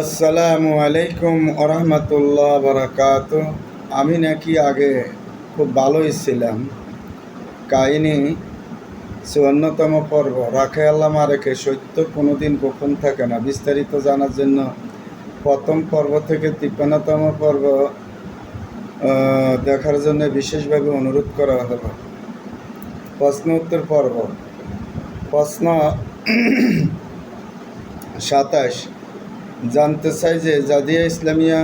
আসসালামু আলাইকুম আরহামতুল্লাহ বারাকাত। আমি নাকি আগে খুব ভালোই ছিলাম। কাহিনী ৫৪তম পর্ব, রাখে আল্লাহ মা রেখে, সত্য কোনোদিন গোপন থাকে না। বিস্তারিত জানার জন্য প্রথম পর্ব থেকে ৫৩তম পর্ব দেখার জন্য বিশেষভাবে অনুরোধ করা হলো। প্রশ্ন উত্তর পর্ব। প্রশ্ন ২৭ জানতে চাই যে জাদিয়া ইসলামিয়া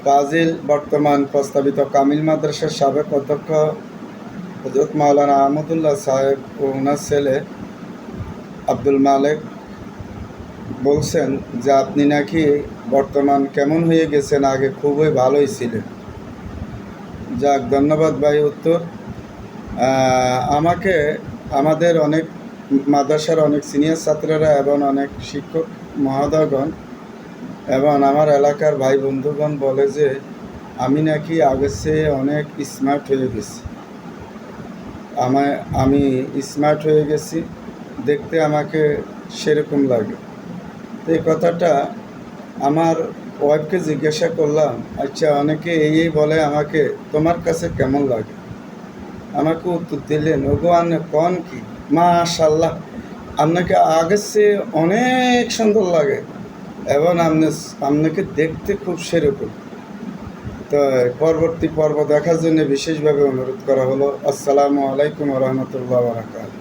ফাজিল বর্তমান প্রস্তাবিত কামিল মাদ্রাসার সাবেক অধ্যক্ষ হযরত মাওলানা আহমদুল্লাহ সাহেব ও ওনার ছেলে আব্দুল মালেক বলছেন যে আপনি নাকি বর্তমান কেমন হয়ে গেছেন, আগে খুবই ভালোই ছিলেন। যাক, ধন্যবাদ ভাই। উত্তর, আমাকে আমাদের অনেক মাদ্রাসার অনেক সিনিয়র ছাত্ররা এবং অনেক শিক্ষক মহোদয়গণ এবং আমার এলাকার ভাই বন্ধুগণ বলে যে আমি নাকি আগের চেয়ে অনেক স্মার্ট হয়ে গেছি। আমি স্মার্ট হয়ে গেছি, দেখতে আমাকে সেরকম লাগে। তো এই কথাটা আমার ওয়াইফকে জিজ্ঞাসা করলাম, আচ্ছা অনেকে এই বলে আমাকে, তোমার কাছে কেমন লাগে? আমাকে উত্তর দিলেন, ওগো আনে কন কি, মাশাল্লাহ, আপনাকে আগের চেয়ে অনেক সুন্দর লাগে এবং আপনাকে দেখতে খুব সেরকম। তো পরবর্তী পর্ব দেখার জন্য বিশেষভাবে অনুরোধ করা হলো। আসসালামু আলাইকুম রহমতুল্লাহ বারাকাতুহু।